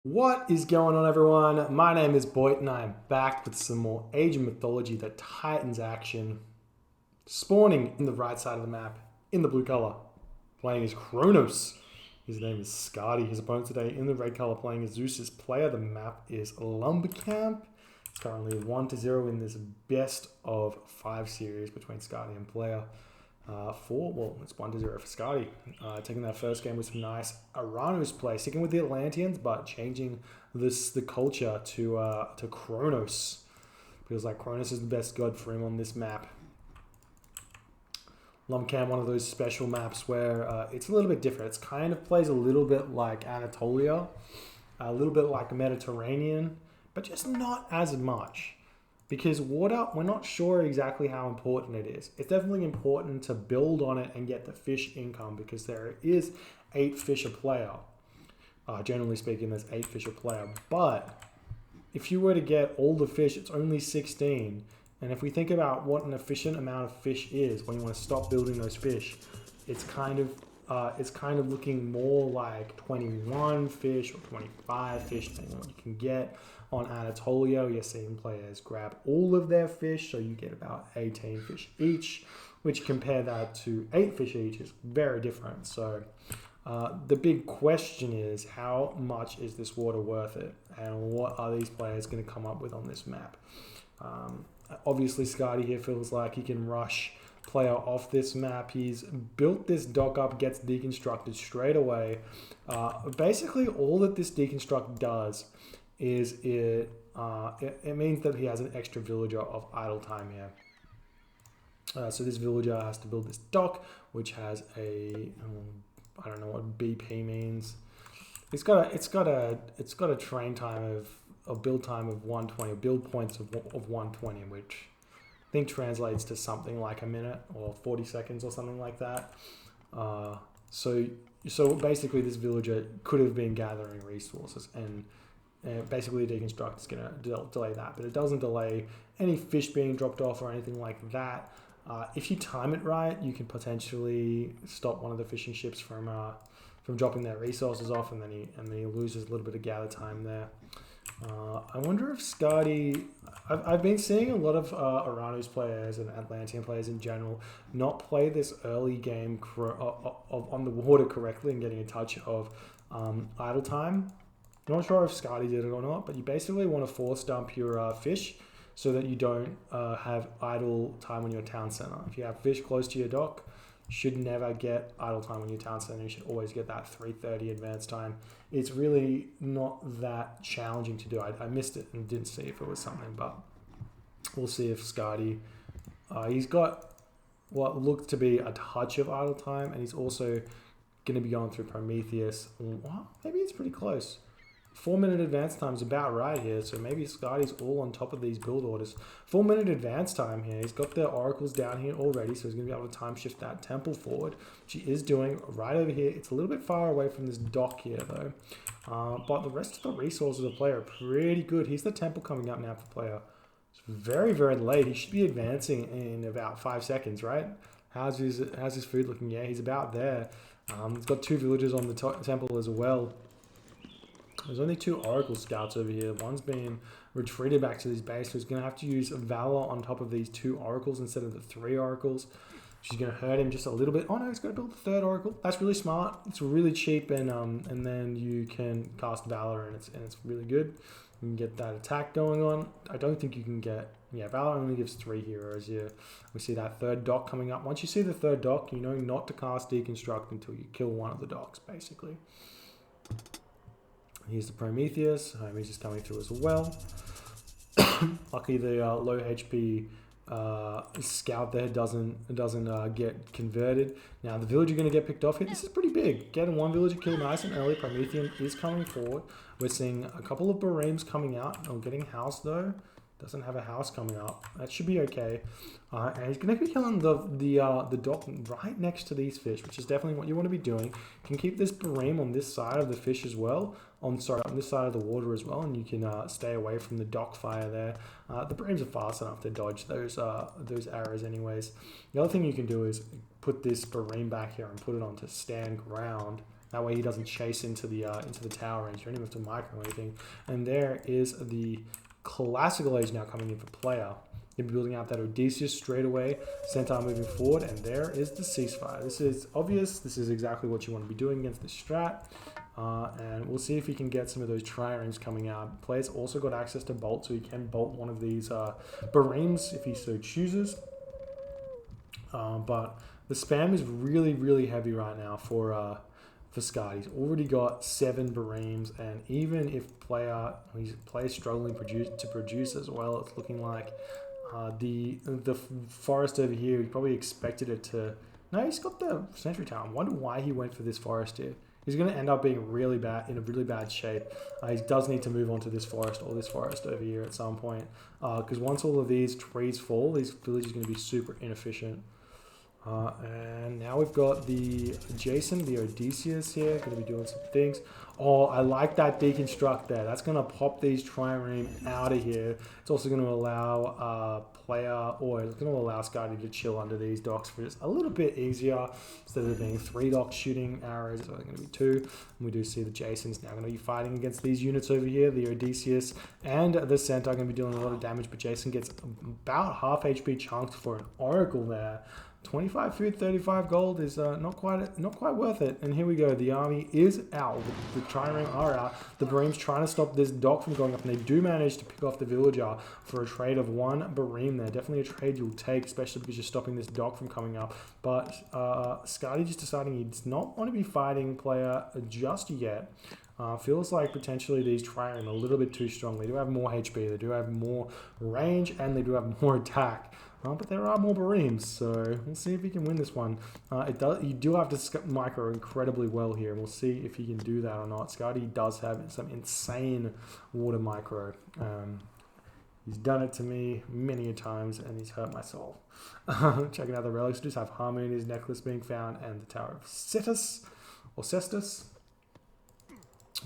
What is going on, everyone? My name is Boyd and I am back with some more Age of Mythology, the Titans action. Spawning in the right side of the map, in the blue color, playing as Kronos. His name is Skady. His opponent today in the red color playing as Zeus' player. The map is Lumbercamp. It's currently 1-0 in this best of 5 series between Skady and player. It's 1-0 for Skady. Taking that first game with some nice Oranos play, sticking with the Atlanteans, but changing the culture to Kronos. Feels like Kronos is the best god for him on this map. Lumbercamp, one of those special maps where it's a little bit different. It kind of plays a little bit like Anatolia, a little bit like Mediterranean, but just not as much. Because water, we're not sure exactly how important it is. It's definitely important to build on it and get the fish income because there is 8 fish a player. Generally speaking, there's 8 fish a player. But if you were to get all the fish, it's only 16. And if we think about what an efficient amount of fish is when you want to stop building those fish, it's kind of looking more like 21 fish or 25 fish, depending on what you can get. On Anatolia, you're seeing players grab all of their fish, so you get about 18 fish each, which compare that to 8 fish each is very different. So the big question is, how much is this water worth it? And what are these players going to come up with on this map? Obviously, Skady here feels like he can rush player off this map. He's built this dock up, gets deconstructed straight away. Basically, all that this deconstruct does is it means that he has an extra villager of idle time here. So this villager has to build this dock, which has a I don't know what BP means. It's got a train time of build time of 120, or build points of 120, which I think translates to something like a minute or 40 seconds or something like that. So basically, this villager could have been gathering resources, and basically the deconstruct is going to delay that, but it doesn't delay any fish being dropped off or anything like that. If you time it right, you can potentially stop one of the fishing ships from dropping their resources off, and then he loses a little bit of gather time there. I wonder if Skady... I've been seeing a lot of Oranos players and Atlantean players in general not play this early game on the water correctly and getting a touch of idle time. I'm not sure if Skady did it or not, but you basically want to force dump your fish so that you don't have idle time on your town center. If you have fish close to your dock, you should never get idle time on your town center. You should always get that 3:30 advance time. It's really not that challenging to do. I missed it and didn't see if it was something, but we'll see if Skady... he's got what looked to be a touch of idle time, and he's also going to be going through Prometheus. Well, maybe it's pretty close. 4-minute advance time is about right here, so maybe Skady's all on top of these build orders. 4-minute advance time here. He's got the oracles down here already, so he's going to be able to time shift that temple forward, which he is doing right over here. It's a little bit far away from this dock here, though. But the rest of the resources of the player are pretty good. Here's the temple coming up now for player. It's very, very late. He should be advancing in about 5 seconds, right? How's his food looking? Yeah, he's about there. He's got 2 villagers on the temple as well. There's only 2 Oracle Scouts over here. One's been retreated back to his base, so he's going to have to use Valor on top of these 2 Oracles instead of the 3 Oracles. She's going to hurt him just a little bit. Oh no, he's got to build the 3rd Oracle. That's really smart. It's really cheap, and then you can cast Valor, and it's really good. You can get that attack going on. I don't think you can get... Yeah, Valor only gives 3 heroes here. We see that 3rd dock coming up. Once you see the 3rd dock, you know not to cast Deconstruct until you kill one of the docks, basically. Here's the Prometheus. He's just coming through as well. Lucky the low HP scout there doesn't get converted. Now the villager going to get picked off here. This is pretty big. Getting 1 villager kill nice and early. Promethean is coming forward. We're seeing a couple of Bareems coming out. Oh, getting house though. Doesn't have a house coming up. That should be okay. And he's going to be killing the dock right next to these fish, which is definitely what you want to be doing. Can keep this Bareem on this side of the fish as well. On this side of the water as well, and you can stay away from the dock fire there. The Bareems are fast enough to dodge those arrows anyways. The other thing you can do is put this Bareem back here and put it onto stand ground That way he doesn't chase into the tower range. You don't even have to micro or anything. And there is the classical age now coming in for player. You'll be building out that Odysseus straight away, Centaur moving forward, and there is the ceasefire. This is obvious. This is exactly what you want to be doing against this strat. And we'll see if he can get some of those triremes coming out. Player's also got access to bolt, so he can bolt one of these bareems if he so chooses. But the spam is really, really heavy right now for Skady. He's already got 7 bareems, and even if player's struggling to produce as well, it's looking like the forest over here, he probably expected it to... No, he's got the sentry tower. I wonder why he went for this forest here. He's going to end up being in a really bad shape. He does need to move on to this forest or this forest over here at some point, because once all of these trees fall, these villages are going to be super inefficient. And now we've got the Odysseus here, going to be doing some things. Oh, I like that deconstruct there. That's going to pop these trireme out of here. It's also going to allow it's going to allow Skady to chill under these docks for just a little bit easier. Instead of being 3 docks shooting arrows, it's only going to be 2. And we do see the Jason's now going to be fighting against these units over here. The Odysseus and the Centaur are going to be dealing a lot of damage, but Jason gets about half HP chunked for an Oracle there. 25 food, 35 gold is not quite worth it. And here we go. The army is out. The trireme are out. The bareem's trying to stop this dock from going up, and they do manage to pick off the villager for a trade of 1 bareem there. Definitely a trade you'll take, especially because you're stopping this dock from coming up. But Skady just deciding he does not want to be fighting player just yet. Feels like potentially these trireme are a little bit too strong. They do have more HP, they do have more range, and they do have more attack. But there are more bareems, so we'll see if he can win this one. You do have to micro incredibly well here, and we'll see if he can do that or not. Skady does have some insane water micro. He's done it to me many a times, and he's hurt my soul. Checking out the relics, just have Harmonia's necklace being found, and the Tower of Cestus.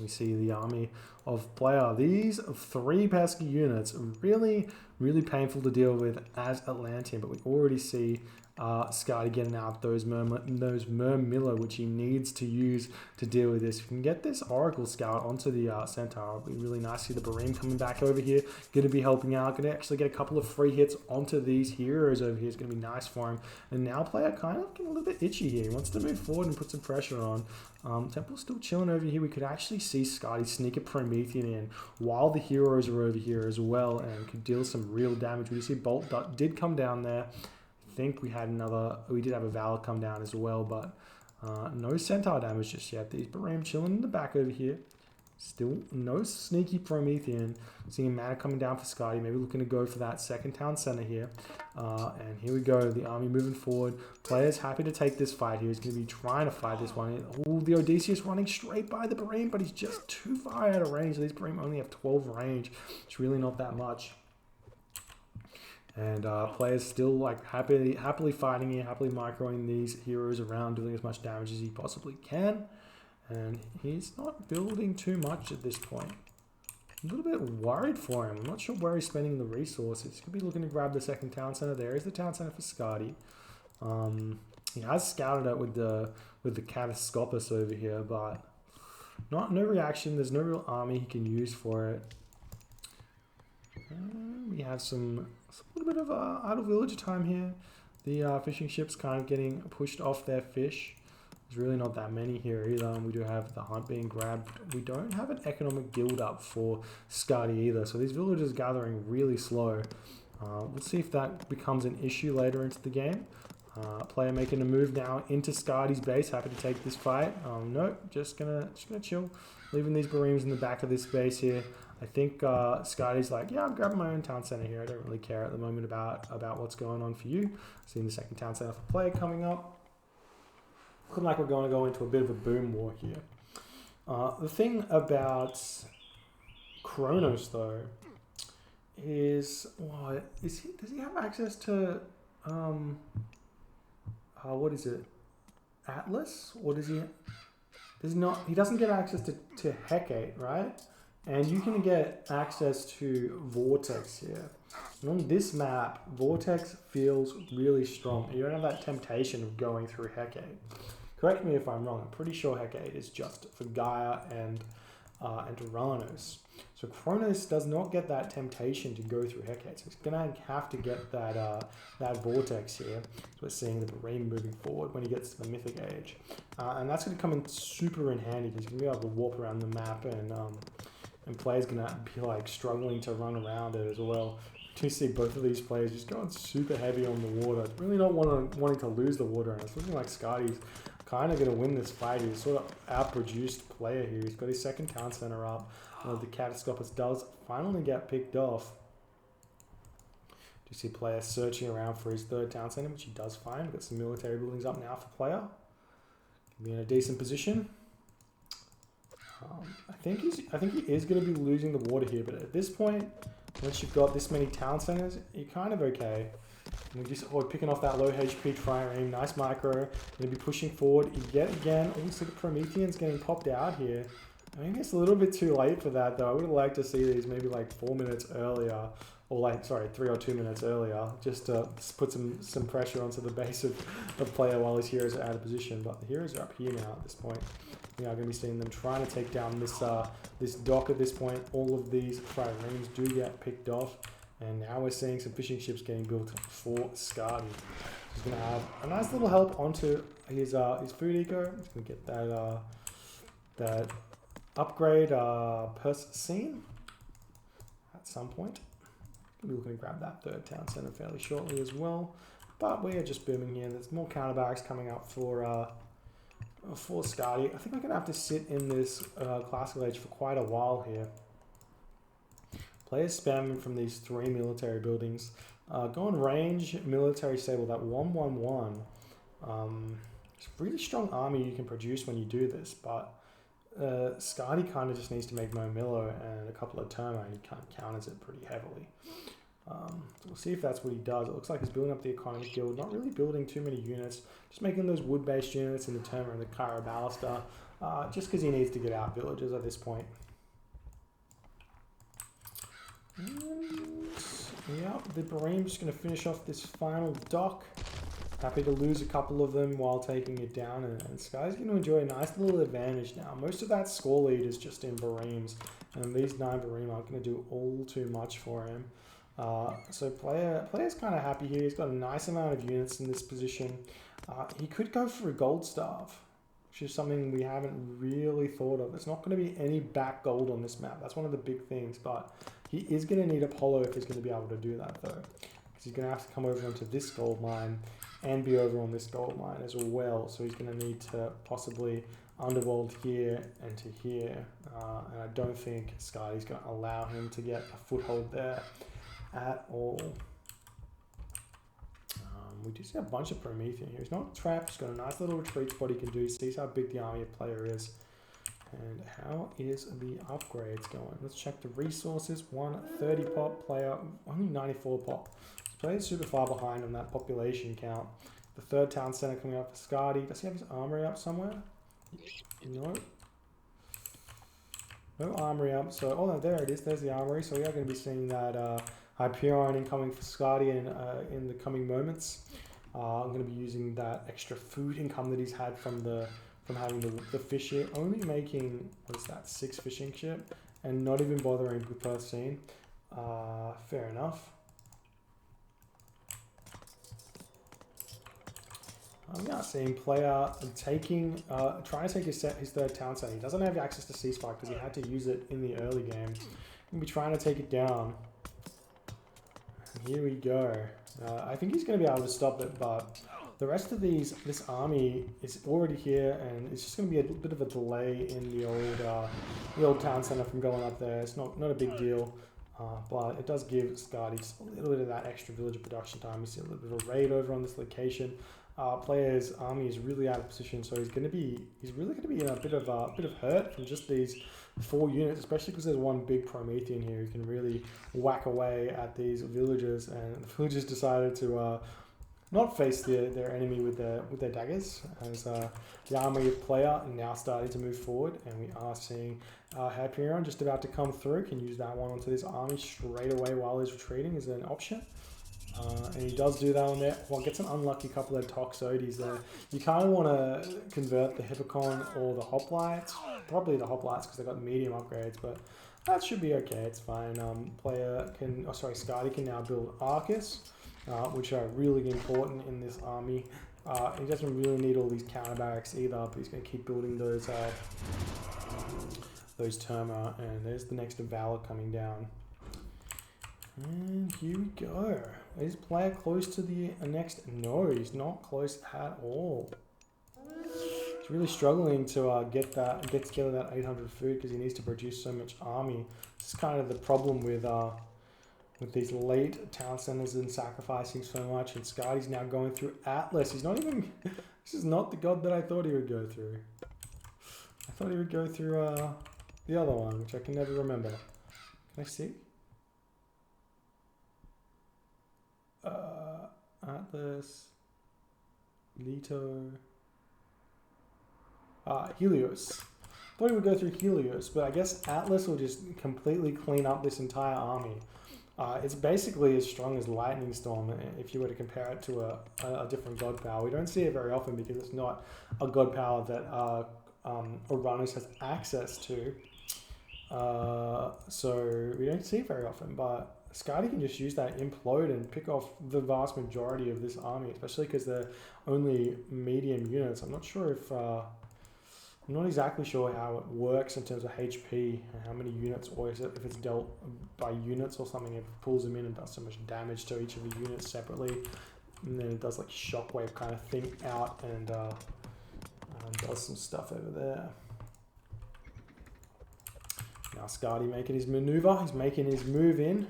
We see the army of player. These 3 pesky units are really, really painful to deal with as Atlantean, but we already see Skady getting out those Myrmilla, which he needs to use to deal with this. If we can get this Oracle Scout onto the Centaur, it'll be really nice to see the bareem coming back over here. Going to be helping out. Going to actually get a couple of free hits onto these heroes over here. It's going to be nice for him. And now player kind of getting a little bit itchy here. He wants to move forward and put some pressure on. Temple's still chilling over here. We could actually see Skady sneak a Promethean in while the heroes are over here as well, and could deal some real damage. We see Bolt did come down there. I think we did have a Valor come down as well, but no Centaur damage just yet. These bareem chilling in the back over here. Still no sneaky Promethean. Seeing mana coming down for Skady. Maybe looking to go for that second town center here. And here we go. The army moving forward. Player's happy to take this fight here. He's going to be trying to fight this one. Oh, the Odysseus running straight by the bareem, but he's just too far out of range. These bareem only have 12 range. It's really not that much. And players still like happily fighting here, happily microing these heroes around, doing as much damage as he possibly can. And he's not building too much at this point. A little bit worried for him. I'm not sure where he's spending the resources. He could be looking to grab the second town center. There is the town center for Skady. He has scouted it with the Catascopus over here, but no reaction. There's no real army he can use for it. We have a little bit of idle villager time here. The fishing ship's kind of getting pushed off their fish. There's really not that many here either. We do have the hunt being grabbed. We don't have an economic guild up for Skady either. So these villagers gathering really slow. We'll see if that becomes an issue later into the game. Player making a move now into Skady's base. Happy to take this fight. Nope, just gonna chill. Leaving these bareems in the back of this base here. I think Skady's like, yeah, I'm grabbing my own town center here. I don't really care at the moment about what's going on for you. Seeing the second town center for player coming up. Looking like we're going to go into a bit of a boom war here. The thing about Kronos though is, does he have access to what is it, Atlas? Or does he? He doesn't get access to Hecate, right? And you can get access to Vortex here. And on this map, Vortex feels really strong. You don't have that temptation of going through Hecate. Correct me if I'm wrong. I'm pretty sure Hecate is just for Gaia and Oranos. So Kronos does not get that temptation to go through Hecate. So he's gonna have to get that that vortex here. So we're seeing the Bareme moving forward when he gets to the Mythic Age, and that's gonna come in super in handy because he's gonna be able to warp around the map, and players gonna be like struggling to run around it as well. To see both of these players just going super heavy on the water, really not wanting to lose the water, and it's looking like Skady's kind of going to win this fight. He's sort of outproduced player here. He's got his second town center up. The Catastropus does finally get picked off. Do you see player searching around for his third town center, which he does find. Got some military buildings up now for player. Be in a decent position. I think he is going to be losing the water here, but at this point, once you've got this many town centers, you're kind of okay. And we're picking off that low HP trireme, nice micro. Going to be pushing forward yet again. Also, the Promethean's getting popped out here. I think it's a little bit too late for that, though. I would have liked to see these maybe like 4 minutes earlier, or like, sorry, 3 or 2 minutes earlier, just to put some pressure onto the base of the player while his heroes are out of position. But the heroes are up here now at this point. We are going to be seeing them trying to take down this this dock at this point. All of these triremes do get picked off. And now we're seeing some fishing ships getting built for Skady. He's going to have a nice little help onto his food eco. He's going to get that that upgrade purse scene at some point. We're looking to grab that third town center fairly shortly as well. But we are just booming here. There's more counter barracks coming up for Skady. I think we're going to have to sit in this classical age for quite a while here. Players spamming from these 3 military buildings. Go on range, military stable, that 111. It's a really strong army you can produce when you do this, but Skady kind of just needs to make Momillo and a couple of Terma, and he kind of counters it pretty heavily. So we'll see if that's what he does. It looks like he's building up the Economist Guild, not really building too many units, just making those wood-based units in the Terma and the Cairo Ballista, just because he needs to get out villagers at this point. And, yeah, the Bareem's just going to finish off this final dock. Happy to lose a couple of them while taking it down, and Sky's going to enjoy a nice little advantage now. Most of that score lead is just in Bareem's, and these 9 Bareem aren't going to do all too much for him. So player's kind of happy here. He's got a nice amount of units in this position. He could go for a gold staff, which is something we haven't really thought of. There's not going to be any back gold on this map. That's one of the big things, but he is going to need Apollo if he's going to be able to do that, though, because he's going to have to come over onto this gold mine and be over on this gold mine as well. So he's going to need to possibly underworld here and to here, and I don't think Skady's going to allow him to get a foothold there at all. We do see a bunch of Promethean here. He's not trapped. He's got a nice little retreat spot he can do. Sees how big the army of player is. And how is the upgrades going? Let's check the resources. 130 pop player, only 94 pop. Player's super far behind on that population count. The third town center coming up for Skady. Does he have his armory up somewhere? No. No armory up. So, oh no, there it is. There's the armory. So we are going to be seeing that Hyperion incoming for Skady in the coming moments. I'm going to be using that extra food income that he's had from having the fish here, only making, what is that, 6 fishing ship, and not even bothering with Perth scene. Fair enough. I'm not seeing player taking, trying to take his third town center. He doesn't have access to ceasefire because he had to use it in the early game. He'll be trying to take it down. And here we go. I think he's going to be able to stop it, but the rest of this army is already here, and it's just going to be a bit of a delay in the old town center from going up there. It's not a big deal, but it does give Skady just a little bit of that extra villager production time. We see a little bit of a raid over on this location. Player's army is really out of position, so he's really going to be in a bit of hurt from just these 4 units, especially because there's one big Promethean here who can really whack away at these villagers, and the villagers decided to not face their enemy with their daggers, as the army of player now starting to move forward, and we are seeing Hyperion just about to come through. Can use that one onto this army straight away while he's retreating is an option. And he does do that on there. Well, gets an unlucky couple of Toxotes there. You kind of want to convert the Hippocon or the Hoplites. Probably the Hoplites because they've got medium upgrades, but that should be okay. It's fine. Skady can now build Arcus, which are really important in this army. He doesn't really need all these counter barracks either, but he's going to keep building those Terma. And there's the next Valor coming down. And here we go. Is player close to the next? No, he's not close at all. He's really struggling to get together that 800 food because he needs to produce so much army. This is kind of the problem with these late town centers and sacrificing so much. And Skady's now going through Atlas. He's not even. This is not the god that I thought he would go through. I thought he would go through the other one, which I can never remember. Can I see? Atlas, Leto, Helios. Thought he would go through Helios, but I guess Atlas will just completely clean up this entire army. It's basically as strong as Lightning Storm if you were to compare it to a different god power. We don't see it very often because it's not a god power that Oranos has access to. So we don't see it very often, but Skady can just use that implode and pick off the vast majority of this army, especially because they're only medium units. I'm not sure if I'm not exactly sure how it works in terms of HP and how many units, or is it if it's dealt by units or something. It pulls them in and does so much damage to each of the units separately, and then it does like shockwave kind of thing out and does some stuff over there. Now Skady making his maneuver. He's making his move in.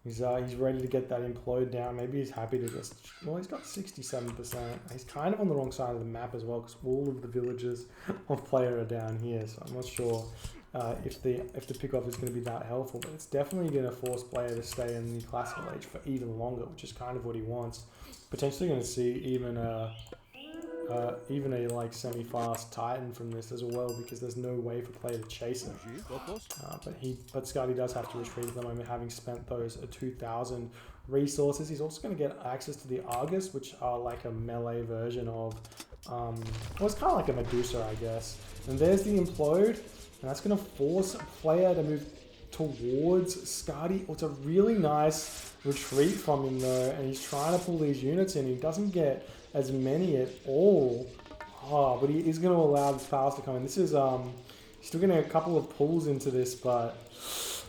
He's ready to get that implode down. Maybe he's happy to just... Well, he's got 67%. He's kind of on the wrong side of the map as well because all of the villages of player are down here. So I'm not sure if the pickoff is going to be that helpful. But it's definitely going to force player to stay in the classical age for even longer, which is kind of what he wants. Potentially going to see even a like semi-fast Titan from this as well because there's no way for player to chase it. But Skady does have to retreat at the moment, having spent those 2,000 resources. He's also going to get access to the Argus, which are like a melee version of, well, it's kind of like a Medusa, I guess. And there's the implode, and that's going to force player to move towards Skady. Oh, it's a really nice retreat from him though, and he's trying to pull these units in. He doesn't get as many at all. But he is going to allow this powers to come in. This is still getting a couple of pulls into this, but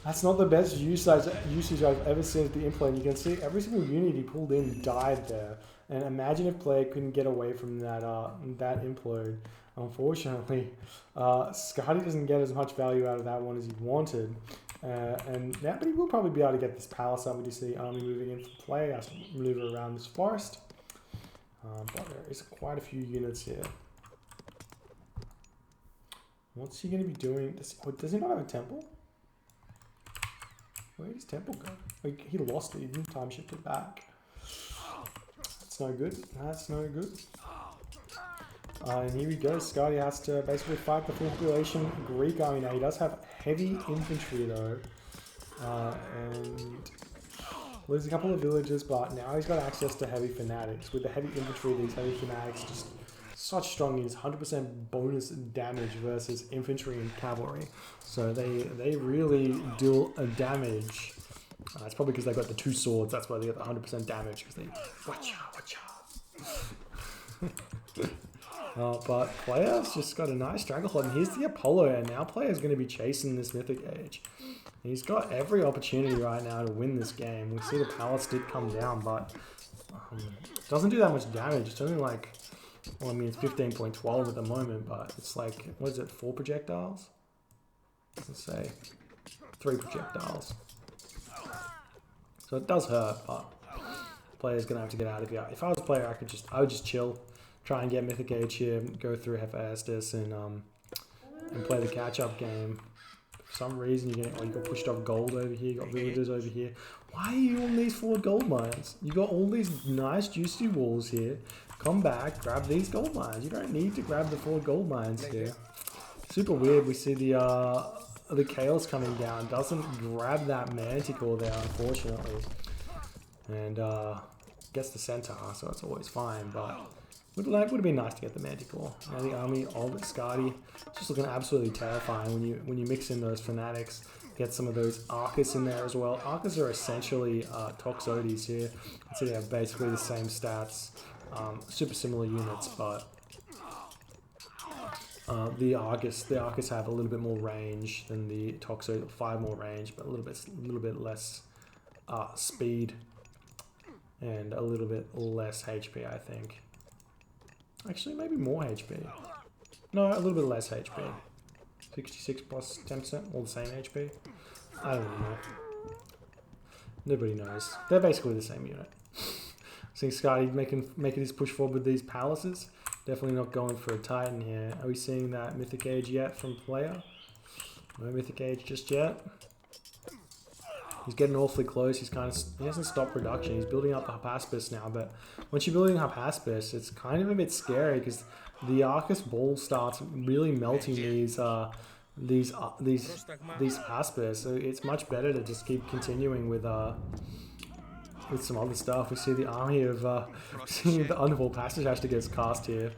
that's not the best usage I've ever seen at the implode. You can see every single unit he pulled in died there. And imagine if player couldn't get away from that implode. Unfortunately, Skady doesn't get as much value out of that one as he wanted. But he will probably be able to get this palace up. We just see the army moving in from player. Has to maneuver around this forest. But there is quite a few units here. What's he going to be doing? Does he not have a temple? Where did his temple go? He lost it. He didn't time shift it back. That's no good. That's no good. And here we go. Skady has to basically fight the full population Greek army now. He does have heavy infantry though. And lose a couple of villages, but now he's got access to heavy fanatics. With the heavy infantry, these heavy fanatics just such strong units, 100% bonus damage versus infantry and cavalry. So they really deal a damage. It's probably because they got the two swords. That's why they got the 100% damage because they watcha. But player's just got a nice stranglehold, and here's the Apollo, and now player's going to be chasing this mythic age. He's got every opportunity right now to win this game. We see the palace did come down, but doesn't do that much damage. It's only like, well, I mean, it's 15.12 at the moment, but it's like, what is it, 4 projectiles? Let's say 3 projectiles. So it does hurt, but player's gonna have to get out of here. If I was a player, I would just chill, try and get mythic age here, go through Hephaestus and play the catch-up game. For some reason, you got pushed off gold over here, you got villagers over here. Why are you on these 4 gold mines? You got all these nice juicy walls here. Come back, grab these gold mines. You don't need to grab the 4 gold mines here. Super weird. We see the Chaos coming down. Doesn't grab that Manticore there, unfortunately. and gets the centaur, so it's always fine. But would have been nice to get the Manticore. Now the army of Skady just looking absolutely terrifying when you mix in those fanatics. Get some of those Arcus in there as well. Arcus are essentially Toxotes here. So they have basically the same stats, super similar units, but the Arcus have a little bit more range than the Toxotes, 5 more range, but a little bit less speed and a little bit less HP, I think. Actually, maybe more HP. No, a little bit less HP. 66 plus 10%, all the same HP. I don't really know. Nobody knows. They're basically the same unit. Seeing Skady making his push forward with these palaces. Definitely not going for a Titan here. Are we seeing that Mythic Age yet from player? No Mythic Age just yet. He's getting awfully close. He hasn't stopped production. He's building up the Hypaspis now, but once you're building Hypaspis, it's kind of a bit scary because the Arcus ball starts really melting these Hypaspis. So it's much better to just keep continuing with some other stuff. We see the army of seeing the Underworld Passage actually gets cast here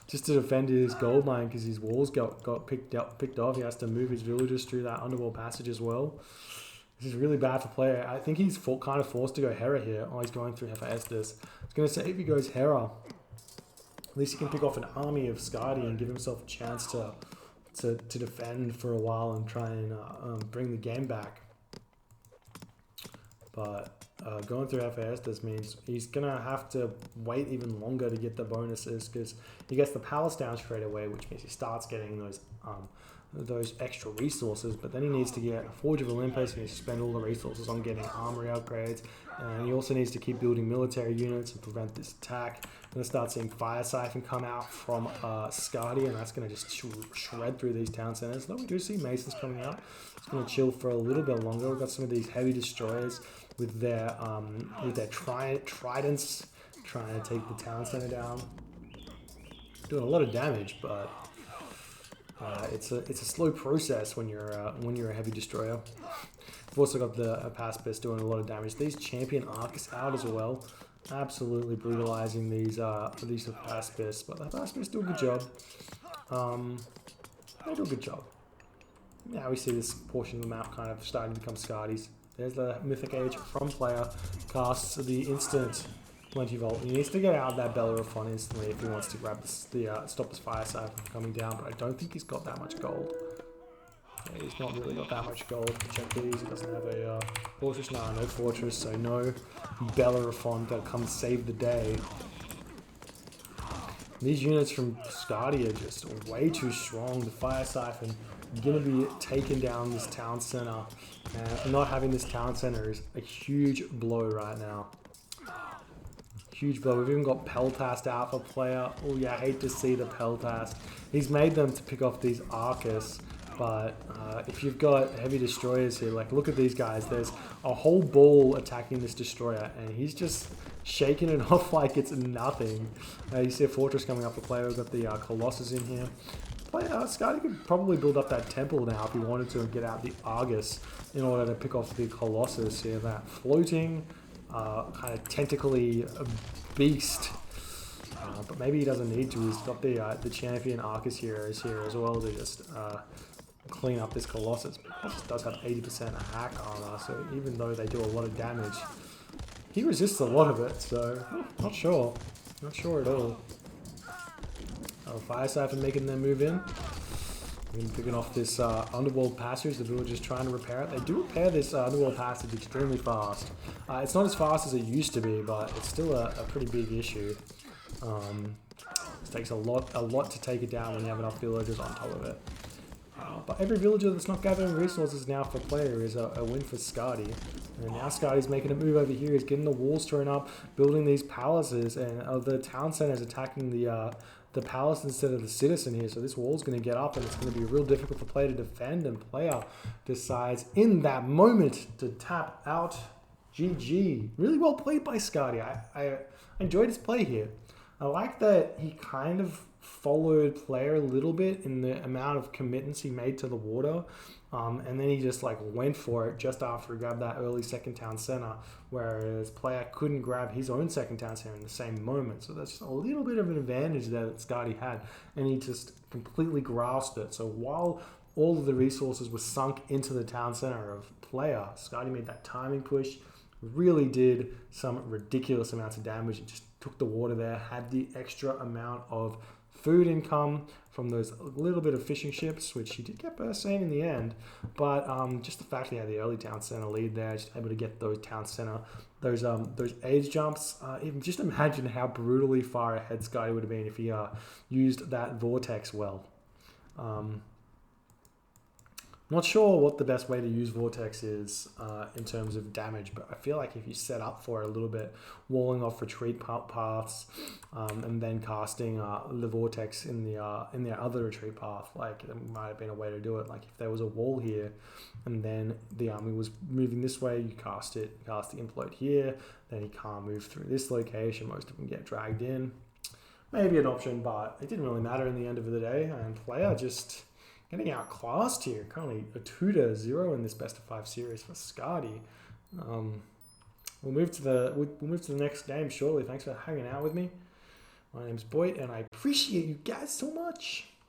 just to defend his gold mine because his walls got picked off. He has to move his villagers through that Underworld Passage as well. This is really bad for player. I think he's kind of forced to go Hera here. Oh, he's going through Hephaestus. I was going to say if he goes Hera, at least he can pick off an army of Skady and give himself a chance to defend for a while and try and bring the game back. But going through Hephaestus means he's going to have to wait even longer to get the bonuses because he gets the palace down straight away, which means he starts getting those extra resources, but then he needs to get a Forge of Olympus. He needs to spend all the resources on getting armory upgrades, and he also needs to keep building military units and prevent this attack. We're going to start seeing Fire Siphon come out from Skady, and that's going to just shred through these town centers. Though we do see Masons coming out, it's going to chill for a little bit longer. We've got some of these heavy destroyers with their tridents trying to take the town center down, doing a lot of damage, but it's a slow process when you're a heavy destroyer. We've also got the Hypaspis doing a lot of damage. These champion Arcus out as well, absolutely brutalizing these Hypaspis. But the Hypaspis do a good job. They do a good job. Now we see this portion of the map kind of starting to become Skady's. There's the Mythic Age from player, casts the instant Plenty Volt. He needs to get out of that Bellerophon instantly if he wants to grab stop this Fire Siphon from coming down, but I don't think he's got that much gold. Yeah, he's not really got that much gold. Check these, he doesn't have a fortress. No fortress, so no Bellerophon to come save the day. These units from Skady are just way too strong. The Fire Siphon going to be taking down this town center. And not having this town center is a huge blow right now. Huge blow. We've even got Peltast out for player. Oh yeah, I hate to see the Peltast. He's made them to pick off these Arcus, but if you've got heavy destroyers here, like look at these guys. There's a whole ball attacking this destroyer, and he's just shaking it off like it's nothing. You see a fortress coming up for player. We've got the Colossus in here. Skady could probably build up that temple now if he wanted to and get out the Argus in order to pick off the Colossus here. That floating, kind of tentacly beast. But maybe he doesn't need to. He's got the champion Arcus here as well to just clean up this Colossus. Colossus does have 80% hack armor, so even though they do a lot of damage, he resists a lot of it, so not sure. Not sure at all. Fire Siphon making them move in. Picking off this Underworld Passage. The villagers trying to repair it. They do repair this Underworld Passage extremely fast. It's not as fast as it used to be, but it's still a pretty big issue. It takes a lot to take it down when you have enough villagers on top of it. But every villager that's not gathering resources now for player is a win for Skady. And now Skady's making a move over here. He's getting the walls thrown up, building these palaces, and the town centers attacking the palace instead of the citizen here. So this wall's going to get up, and it's going to be real difficult for player to defend, and player decides in that moment to tap out. GG. Really well played by Skady. I enjoyed his play here. I like that he kind of followed player a little bit in the amount of commitments he made to the water. And then he just like went for it just after he grabbed that early second town center, whereas player couldn't grab his own second town center in the same moment. So that's just a little bit of an advantage there that Skady had, and he just completely grasped it. So while all of the resources were sunk into the town center of player, Skady made that timing push, really did some ridiculous amounts of damage. It just took the water there, had the extra amount of food income from those little bit of fishing ships, which he did get burst in the end. But just the fact that he had the early town center lead there, just able to get those town center, those age jumps. Even just imagine how brutally far ahead Skady would have been if he used that vortex well. Not sure what the best way to use Vortex is in terms of damage, but I feel like if you set up for it a little bit, walling off retreat paths, and then casting the Vortex in the other retreat path, like there might have been a way to do it. Like if there was a wall here, and then the army was moving this way, you cast the implode here, then he can't move through this location. Most of them get dragged in. Maybe an option, but it didn't really matter in the end of the day, and player just getting outclassed here. Currently a 2-0 in this best of 5 series for Skady. We'll move to the next game shortly. Thanks for hanging out with me. My name's Boyd, and I appreciate you guys so much.